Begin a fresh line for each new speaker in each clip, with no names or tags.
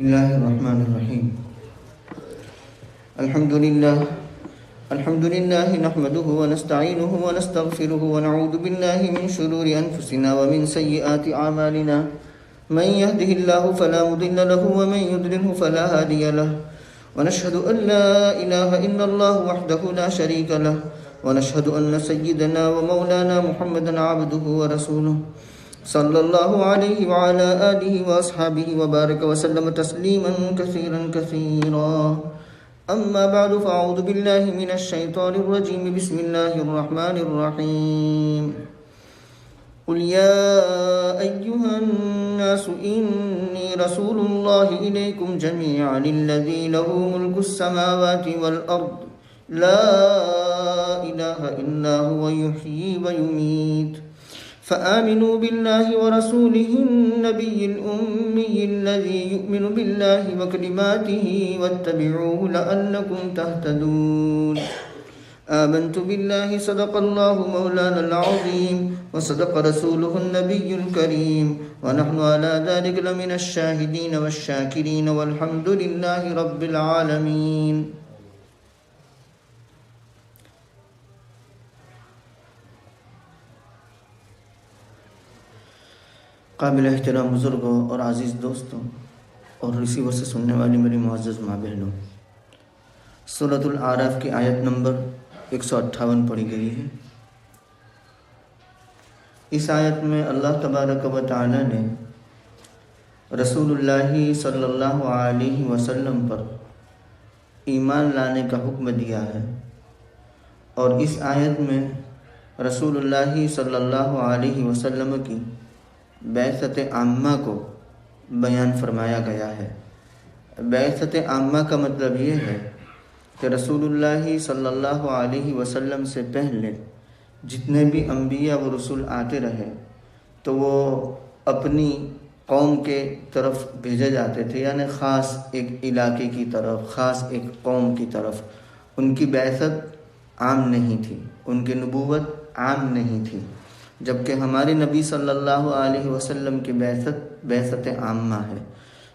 بسم الله الرحمن الرحيم. الحمد لله نحمده ونستعينه ونستغفره ونعوذ بالله من شرور أنفسنا ومن سيئات أعمالنا. من يهده الله فلا مضل له ومن يضلله فلا هادي له. ونشهد أن لا إله إلا الله وحده لا شريك له. ونشهد أن سيدنا ومولانا محمدا عبده ورسوله صلى الله عليه وعلى آله وأصحابه وبارك وسلم تسليما كثيرا كثيرا. أما بعد فأعوذ بالله من الشيطان الرجيم. بسم الله الرحمن الرحيم. قل يا أيها الناس إني رسول الله إليكم جميعا الذي له ملك السماوات والأرض لا إله إلا هو يحيي ويميت. فآمنوا بالله ورسوله النبي الأمي الذي يؤمن بالله وكلماته واتبعوه لعلكم تهتدون. آمنت بالله صدق الله مولانا العظيم وصدق رسوله النبي الكريم ونحن على ذلك لمن الشاهدين والشاكرين والحمد لله رب العالمين. قابل احترام بزرگوں اور عزیز دوستوں اور ریسیور سے سننے والی میری معزز ماں بہنوں، سورۃ الاعراف کی آیت نمبر 158 پڑھی گئی ہے. اس آیت میں اللہ تبارک و تعالی نے رسول اللہ صلی اللہ علیہ وسلم پر ایمان لانے کا حکم دیا ہے، اور اس آیت میں رسول اللہ صلی اللہ علیہ وسلم کی بعثت عامہ کو بیان فرمایا گیا ہے. بعثت عامہ کا مطلب یہ ہے کہ رسول اللہ صلی اللہ علیہ وسلم سے پہلے جتنے بھی انبیاء و رسول آتے رہے تو وہ اپنی قوم کے طرف بھیجے جاتے تھے، یعنی خاص ایک علاقے کی طرف، خاص ایک قوم کی طرف. ان کی بعثت عام نہیں تھی، ان کی نبوت عام نہیں تھی، جبکہ ہمارے نبی صلی اللہ علیہ وسلم کی بعثت عامہ ہے.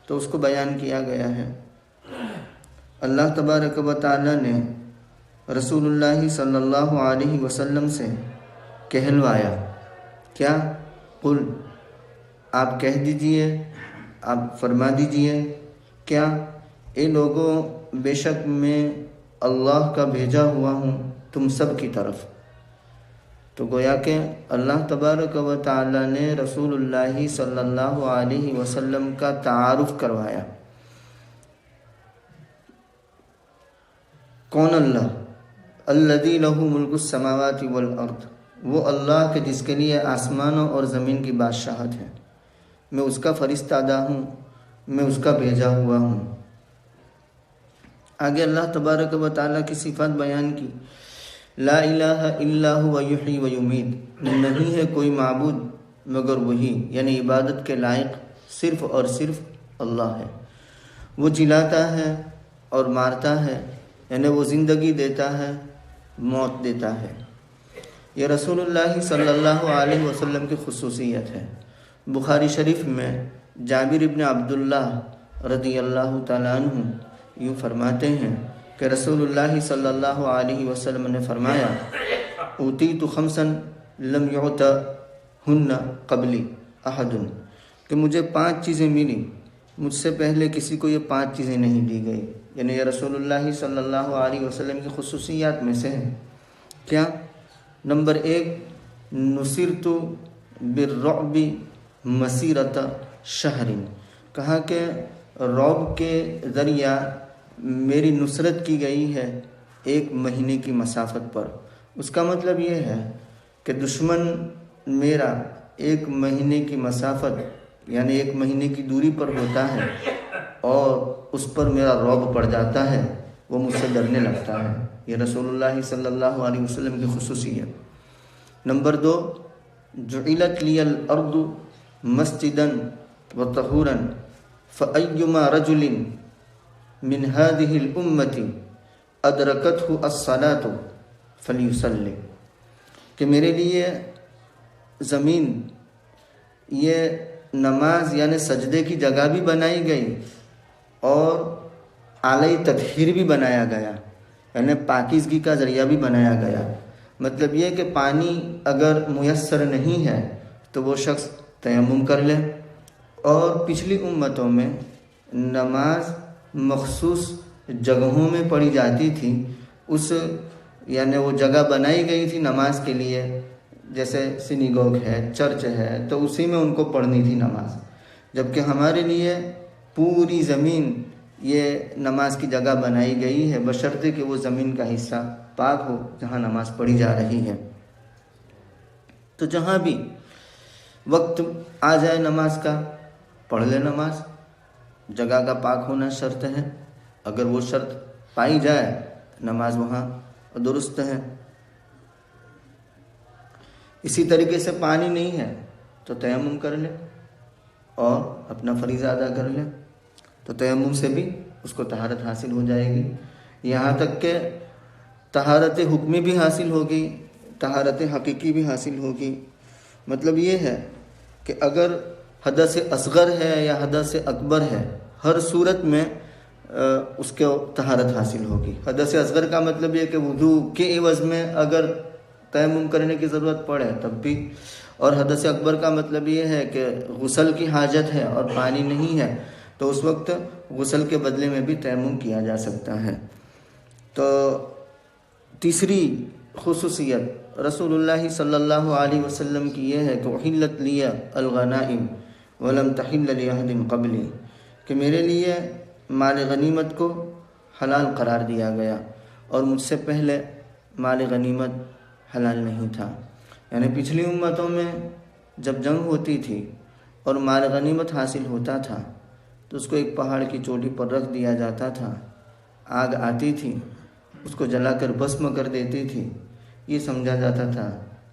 تو اس کو بیان کیا گیا ہے. اللہ تبارک و تعالی نے رسول اللہ صلی اللہ علیہ وسلم سے کہلوایا، کیا؟ قل، آپ کہہ دیجئے، آپ فرما دیجئے، کیا اے لوگوں، بے شک میں اللہ کا بھیجا ہوا ہوں تم سب کی طرف. تو گویا کہ اللہ تبارک و تعالی نے رسول اللہ صلی اللہ علیہ وسلم کا تعارف کروایا. کون اللہ؟ الذی لہ ملک السماوات والارض، وہ اللہ کے جس کے لیے آسمانوں اور زمین کی بادشاہت ہے. میں اس کا فرستادہ ہوں، میں اس کا بھیجا ہوا ہوں. آگے اللہ تبارک و تعالی کی صفات بیان کی. لا الہ الا هو یحیی و یمیت، نہیں ہے کوئی معبود مگر وہی، یعنی عبادت کے لائق صرف اور صرف اللہ ہے. وہ جلاتا ہے اور مارتا ہے، یعنی وہ زندگی دیتا ہے، موت دیتا ہے. یہ رسول اللہ صلی اللہ علیہ وسلم کی خصوصیت ہے. بخاری شریف میں جابر ابن عبداللہ رضی اللہ تعالیٰ عنہ یوں فرماتے ہیں کہ رسول اللہ صلی اللہ علیہ وسلم نے فرمایا، اوتیت خمسا لم یعطہن قبلی احد، کہ مجھے 5 چیزیں ملی، مجھ سے پہلے کسی کو یہ 5 چیزیں نہیں دی گئی. یعنی یہ رسول اللہ صلی اللہ علیہ وسلم کی خصوصیات میں سے ہیں. کیا؟ نمبر 1، نصرت بالرعب مسیرۃ شہر، کہا کہ رعب کے ذریعہ میری نصرت کی گئی ہے 1 مہینے کی مسافت پر. اس کا مطلب یہ ہے کہ دشمن میرا 1 مہینے کی مسافت، یعنی 1 مہینے کی دوری پر ہوتا ہے اور اس پر میرا رعب پڑ جاتا ہے، وہ مجھ سے ڈرنے لگتا ہے. یہ رسول اللہ صلی اللہ علیہ وسلم کی خصوصیت. نمبر 2، جعلت لی الارض مسجدا وطہورا فایما رجل من هذه الامة ادرکتہ الصلاۃ فلیصلی، کہ میرے لیے زمین یہ نماز یعنی سجدے کی جگہ بھی بنائی گئی، اور اعلی تطہیر بھی بنایا گیا، یعنی پاکیزگی کا ذریعہ بھی بنایا گیا۔ مطلب یہ کہ پانی اگر میسر نہیں ہے تو وہ شخص تیمم کر لے۔ اور پچھلی امتوں میں نماز مخصوص جگہوں میں پڑھی جاتی تھی، یعنی وہ جگہ بنائی گئی تھی نماز کے لیے، جیسے سینیگوگ ہے، چرچ ہے، تو اسی میں ان کو پڑھنی تھی نماز۔ جبکہ ہمارے لیے پوری زمین یہ نماز کی جگہ بنائی گئی ہے، بشرطے کہ وہ زمین کا حصہ پاک ہو جہاں نماز پڑھی جا رہی ہے۔ تو جہاں بھی وقت آ جائے نماز کا، پڑھ لے نماز۔ جگہ کا پاک ہونا شرط ہے، اگر وہ شرط پائی جائے نماز وہاں درست ہے۔ اسی طریقے سے پانی نہیں ہے تو تیمم کر لے اور اپنا فریضہ ادا کر لے، تو تیمم سے بھی اس کو طہارت حاصل ہو جائے گی۔ یہاں تک کہ طہارت حکمی بھی حاصل ہوگی، طہارت حقیقی بھی حاصل ہوگی۔ مطلب یہ ہے کہ اگر حدث اصغر ہے یا حدث اکبر ہے، ہر صورت میں اس کو طہارت حاصل ہوگی۔ حدث اصغر کا مطلب یہ کہ وضو کے عوض میں اگر تیمم کرنے کی ضرورت پڑے تب بھی، اور حدث اکبر کا مطلب یہ ہے کہ غسل کی حاجت ہے اور پانی نہیں ہے تو اس وقت غسل کے بدلے میں بھی تیمم کیا جا سکتا ہے۔ تو تیسری خصوصیت رسول اللہ صلی اللہ علیہ وسلم کی یہ ہے کہ احلت لی الغنائم ولم تحل لأحد قبلی، کہ میرے لیے مال غنیمت کو حلال قرار دیا گیا اور مجھ سے پہلے مال غنیمت حلال نہیں تھا۔ یعنی پچھلی امتوں میں جب جنگ ہوتی تھی اور مال غنیمت حاصل ہوتا تھا تو اس کو ایک پہاڑ کی چوٹی پر رکھ دیا جاتا تھا، آگ آتی تھی، اس کو جلا کر بھسم کر دیتی تھی، یہ سمجھا جاتا تھا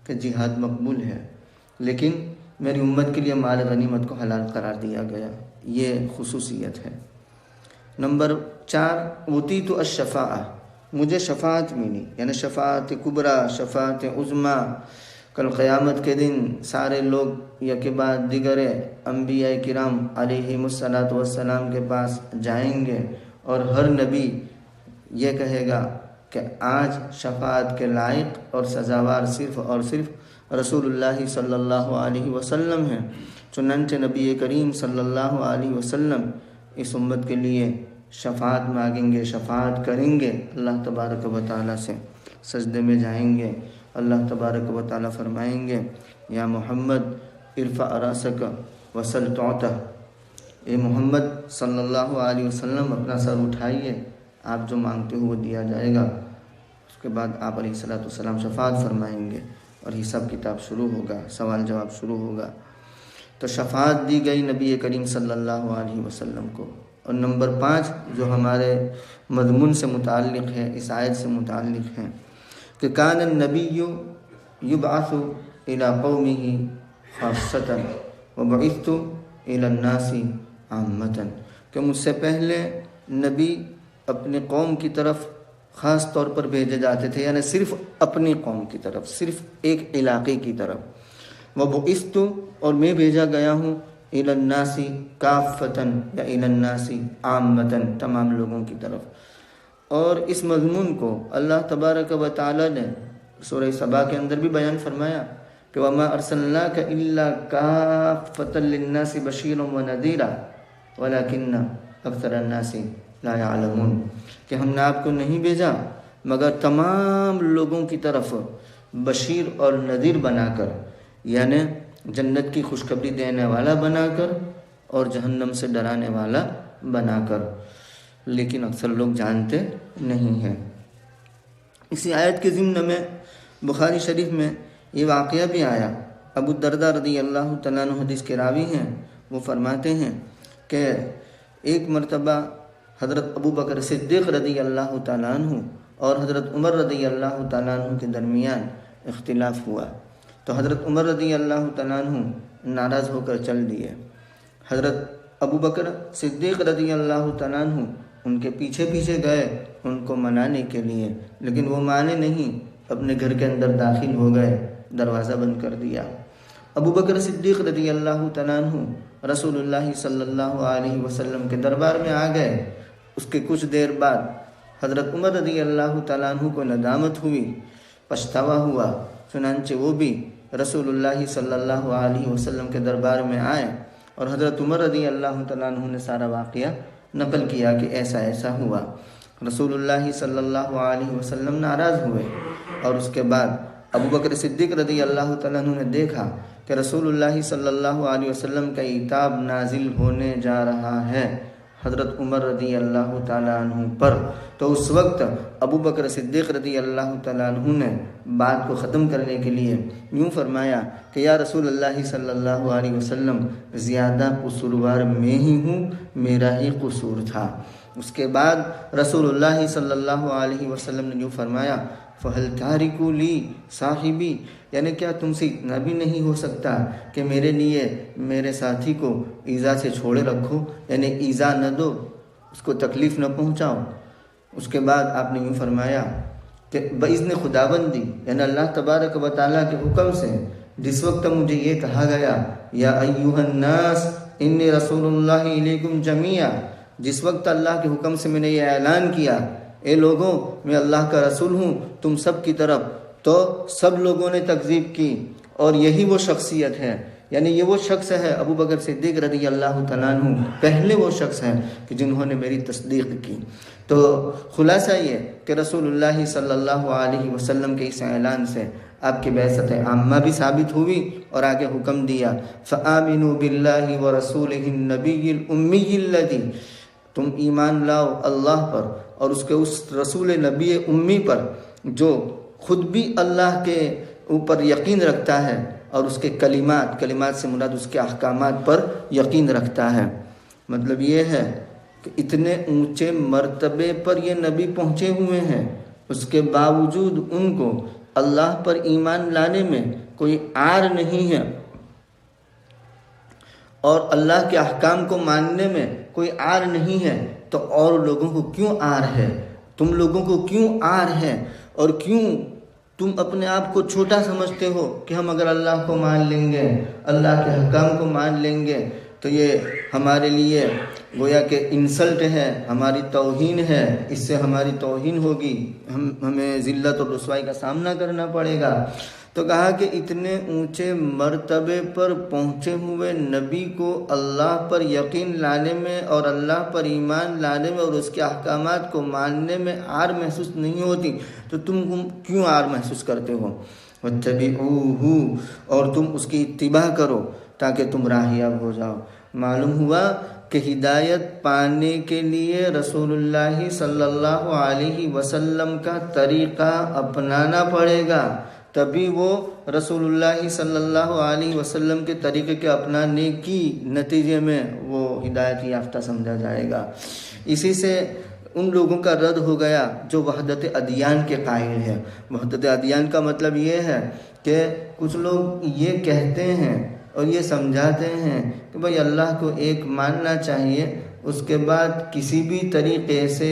کہ جہاد مقبول ہے۔ لیکن میری امت کے لیے مال غنیمت کو حلال قرار دیا گیا، یہ خصوصیت ہے۔ نمبر 4، اوتیت الشفاعہ، مجھے شفاعت ملی، یعنی شفاعت کبریٰ، شفاعت عظمیٰ۔ کل قیامت کے دن سارے لوگ یک بعد دیگر انبیاء کرام علیہم السلام کے پاس جائیں گے اور ہر نبی یہ کہے گا کہ آج شفاعت کے لائق اور سزاوار صرف اور صرف رسول اللہ صلی اللہ علیہ وسلم ہیں۔ چنانچہ نبی کریم صلی اللہ علیہ وسلم اس امت کے لیے شفاعت مانگیں گے، شفاعت کریں گے، اللہ تبارک و تعالیٰ سے سجدے میں جائیں گے۔ اللہ تبارک و تعالیٰ فرمائیں گے یا محمد ارفع راسک وسل تعطى، اے محمد صلی اللہ علیہ وسلم اپنا سر اٹھائیے، آپ جو مانگتے ہو وہ دیا جائے گا۔ اس کے بعد آپ علیہ السلام شفاعت فرمائیں گے اور حساب کتاب شروع ہوگا، سوال جواب شروع ہوگا۔ تو شفاعت دی گئی نبی کریم صلی اللہ علیہ وسلم کو۔ اور نمبر 5 جو ہمارے مضمون سے متعلق ہے، اس آیت سے متعلق ہے کہ کان النبی یبعث الی قومہ خاصۃ وبعثت الی الناس عامۃ، کہ مجھ سے پہلے نبی اپنی قوم کی طرف خاص طور پر بھیجے جاتے تھے، یعنی صرف اپنی قوم کی طرف، صرف ایک علاقے کی طرف۔ وبعثت، اور میں بھیجا گیا ہوں، الی الناس کافۃ یا الی الناس عامۃ، تمام لوگوں کی طرف۔ اور اس مضمون کو اللہ تبارک و تعالی نے سورہ سبا کے اندر بھی بیان فرمایا کہ وما ارسلناک الا کافۃ للناس بشیرا ونذیرا ولکن اکثر الناس لا یعلمون، کہ ہم نے آپ کو نہیں بھیجا مگر تمام لوگوں کی طرف بشیر اور نذیر بنا کر، یعنی جنت کی خوشخبری دینے والا بنا کر اور جہنم سے ڈرانے والا بنا کر، لیکن اکثر لوگ جانتے نہیں ہیں۔ اسی آیت کے ضمن میں بخاری شریف میں یہ واقعہ بھی آیا۔ ابو الدرداء رضی اللہ تعالیٰ عنہ حدیث کے راوی ہیں، وہ فرماتے ہیں کہ ایک مرتبہ حضرت ابو بکر صدیق رضی اللہ تعالیٰ عنہ اور حضرت عمر رضی اللہ تعالیٰ عنہ کے درمیان اختلاف ہوا، تو حضرت عمر رضی اللہ تعالیٰ عنہ ناراض ہو کر چل دیے۔ حضرت ابو بکر صدیق رضی اللہ تعالیٰ عنہ ان کے پیچھے پیچھے گئے ان کو منانے کے لیے، لیکن وہ مانے نہیں، اپنے گھر کے اندر داخل ہو گئے، دروازہ بند کر دیا۔ ابو بکر صدیق رضی اللہ تعالیٰ عنہ رسول اللہ صلی اللہ علیہ وسلم کے دربار میں آ گئے۔ اس کے کچھ دیر بعد حضرت عمر رضی اللہ تعالیٰ عنہ کو ندامت ہوئی، پچھتاوا ہوا، چنانچہ وہ بھی رسول اللہ صلی اللہ علیہ وسلم کے دربار میں آئے اور حضرت عمر رضی اللہ تعالیٰ عنہ نے سارا واقعہ نقل کیا کہ ایسا ایسا ہوا۔ رسول اللہ صلی اللہ علیہ وسلم ناراض ہوئے اور اس کے بعد ابو بکر صدیق رضی اللہ تعالیٰ عنہ نے دیکھا کہ رسول اللہ صلی اللہ علیہ وسلم کا عتاب نازل ہونے جا رہا ہے حضرت عمر رضی اللہ تعالیٰ عنہ پر، تو اس وقت ابو بکر صدیق رضی اللہ تعالیٰ عنہ نے بات کو ختم کرنے کے لیے یوں فرمایا کہ یا رسول اللہ صلی اللہ علیہ وسلم، زیادہ قصوروار میں ہی ہوں، میرا ہی قصور تھا۔ اس کے بعد رسول اللہ صلی اللہ علیہ وسلم نے یوں فرمایا فَهَلْ تَارِكُ لِي صاحبی، یعنی کیا تم سے اتنا بھی نہیں ہو سکتا کہ میرے لیے میرے ساتھی کو ایذا سے چھوڑے رکھو، یعنی ایذا نہ دو، اس کو تکلیف نہ پہنچاؤ۔ اس کے بعد آپ نے یوں فرمایا کہ بإذن خداوندی، یعنی اللہ تبارک و تعالیٰ کے حکم سے جس وقت مجھے یہ کہا گیا یا ایھا الناس انی رسول اللہ الیکم جمیعا، جس وقت اللہ کے حکم سے میں نے یہ اعلان کیا اے لوگوں میں اللہ کا رسول ہوں تم سب کی طرف، تو سب لوگوں نے تکذیب کی، اور یہی وہ شخصیت ہے، یعنی یہ وہ شخص ہے ابو بکر صدیق رضی اللہ تعالیٰ عنہ پہلے وہ شخص ہیں کہ جنہوں نے میری تصدیق کی۔ تو خلاصہ یہ کہ رسول اللہ صلی اللہ علیہ وسلم کے اس اعلان سے آپ کی بعثت عامہ بھی ثابت ہوئی اور آگے حکم دیا فآمنوا باللہ ورسولہ النبی الامی الذی، تم ایمان لاؤ اللہ پر اور اس کے اس رسول نبی امی پر جو خود بھی اللہ کے اوپر یقین رکھتا ہے اور اس کے کلمات سے مراد اس کے احکامات پر یقین رکھتا ہے۔ مطلب یہ ہے کہ اتنے اونچے مرتبے پر یہ نبی پہنچے ہوئے ہیں، اس کے باوجود ان کو اللہ پر ایمان لانے میں کوئی عار نہیں ہے اور اللہ کے احکام کو ماننے میں کوئی عار نہیں ہے، تو اور لوگوں کو کیوں عار ہے؟ تم لوگوں کو کیوں عار ہے اور کیوں تم اپنے آپ کو چھوٹا سمجھتے ہو کہ ہم اگر اللہ کو مان لیں گے، اللہ کے حکام کو مان لیں گے تو یہ ہمارے لیے گویا کہ انسلٹ ہے، ہماری توہین ہے، اس سے ہماری توہین ہوگی، ہمیں ذلت اور رسوائی کا سامنا کرنا پڑے گا۔ تو کہا کہ اتنے اونچے مرتبے پر پہنچے ہوئے نبی کو اللہ پر یقین لانے میں اور اللہ پر ایمان لانے میں اور اس کے احکامات کو ماننے میں عار محسوس نہیں ہوتی، تو تم کیوں عار محسوس کرتے ہو؟ وَاتَّبِعُوهُ، اور تم اس کی اتباع کرو تاکہ تم راہیاب ہو جاؤ۔ معلوم ہوا کہ ہدایت پانے کے لیے رسول اللہ صلی اللہ علیہ وسلم کا طریقہ اپنانا پڑے گا، تبھی وہ رسول اللہ صلی اللہ علیہ وسلم کے طریقے کے اپنانے کی نتیجے میں وہ ہدایت یافتہ سمجھا جائے گا۔ اسی سے ان لوگوں کا رد ہو گیا جو وحدت ادیان کے قائل ہیں۔ وحدت ادیان کا مطلب یہ ہے کہ کچھ لوگ یہ کہتے ہیں اور یہ سمجھاتے ہیں کہ بھائی اللہ کو ایک ماننا چاہیے، اس کے بعد کسی بھی طریقے سے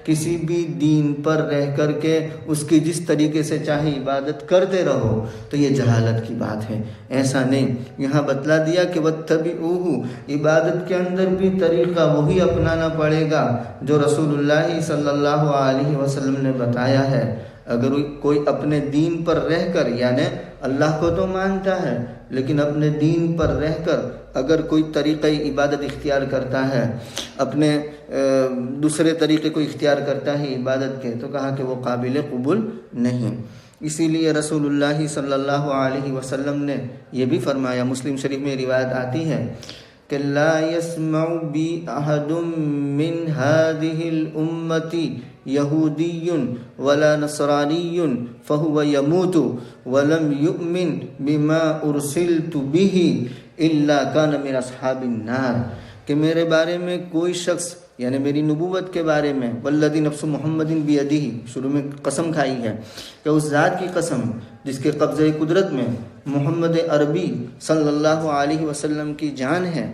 کسی بھی دین پر رہ کر کے اس کی جس طریقے سے چاہے عبادت کرتے رہو، تو یہ جہالت کی بات ہے۔ ایسا نہیں، یہاں بتلا دیا کہ وَاتَّبِعُوهُ، عبادت کے اندر بھی طریقہ وہی اپنانا پڑے گا جو رسول اللہ صلی اللہ علیہ وسلم نے بتایا ہے۔ اگر کوئی اپنے دین پر رہ کر، یعنی اللہ کو تو مانتا ہے لیکن اپنے دین پر رہ کر اگر کوئی طریقہ عبادت اختیار کرتا ہے، اپنے دوسرے طریقے کو اختیار کرتا ہے عبادت کے، تو کہا کہ وہ قابل قبول نہیں۔ اسی لیے رسول اللہ صلی اللہ علیہ وسلم نے یہ بھی فرمایا، مسلم شریف میں روایت آتی ہے کہ لا يسمع بی احد من هذه الامة یہودی ولا نصرانی فهو يموت ولم يؤمن بما ارسلت به الا كان من اصحاب النار، کہ میرے بارے میں کوئی شخص، یعنی میری نبوت کے بارے میں، والذی نفس محمد بیدہ، شروع میں قسم کھائی ہے کہ اس ذات کی قسم جس کے قبضہ قدرت میں محمد عربی صلی اللہ علیہ وسلم کی جان ہے،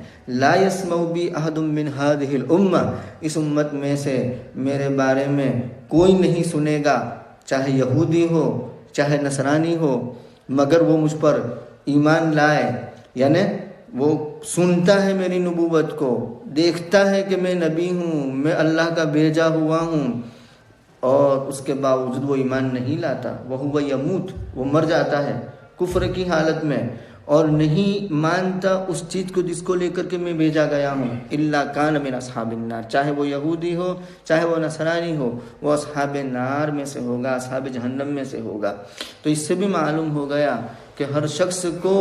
لا يسمع بی احد من هذه الامہ، اس امت میں سے میرے بارے میں کوئی نہیں سنے گا، چاہے یہودی ہو چاہے نصرانی ہو، مگر وہ مجھ پر ایمان لائے، یعنی وہ سنتا ہے میری نبوت کو، دیکھتا ہے کہ میں نبی ہوں، میں اللہ کا بھیجا ہوا ہوں، اور اس کے باوجود وہ ایمان نہیں لاتا، وہو یموت، وہ مر جاتا ہے کفر کی حالت میں، اور نہیں مانتا اس چیز کو جس کو لے کر کے میں بھیجا گیا ہوں، الا کان من اصحاب النار، چاہے وہ یہودی ہو چاہے وہ نصرانی ہو، وہ اصحاب نار میں سے ہوگا، اصحاب جہنم میں سے ہوگا۔ تو اس سے بھی معلوم ہو گیا کہ ہر شخص کو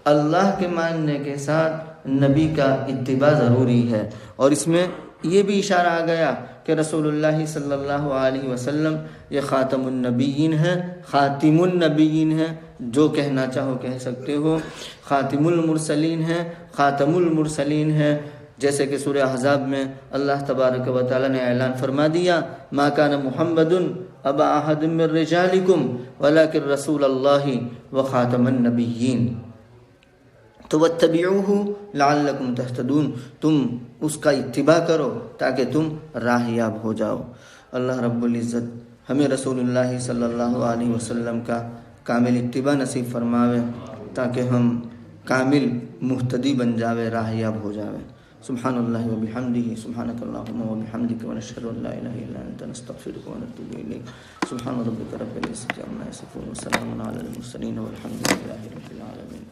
اللہ کے ماننے کے ساتھ نبی کا اتباع ضروری ہے، اور اس میں یہ بھی اشارہ آ گیا کہ رسول اللہ صلی اللہ علیہ وسلم یہ خاتم النبیین ہیں، خاتم النبیین ہیں، جو کہنا چاہو کہہ سکتے ہو، خاتم المرسلین ہیں، خاتم المرسلین ہیں، جیسے کہ سورہ احزاب میں اللہ تبارک و تعالی نے اعلان فرما دیا، ما کان محمد ابا احد من رجالکم ولکن رسول اللہ و خاتم النبیین، تو واتبعوہ لعلکم تہتدون، تم اس کا اتباع کرو تاکہ تم راہیاب ہو جاؤ۔ اللہ رب العزت ہمیں رسول اللہ صلی اللہ علیہ وسلم کا کامل اتباع نصیب فرماوے تاکہ ہم کامل مہتدی بن جاوے، راہیاب ہو جاوے۔ سبحان اللہ و بحمدہ، سبحانک اللہم و بحمدک، ونشہد ان لا الہ الا انت، نستغفرک ونتوب الیک۔ سبحان ربک رب العزۃ عما یصفون، وسلام علی المرسلین، والحمد للہ رب العالمین۔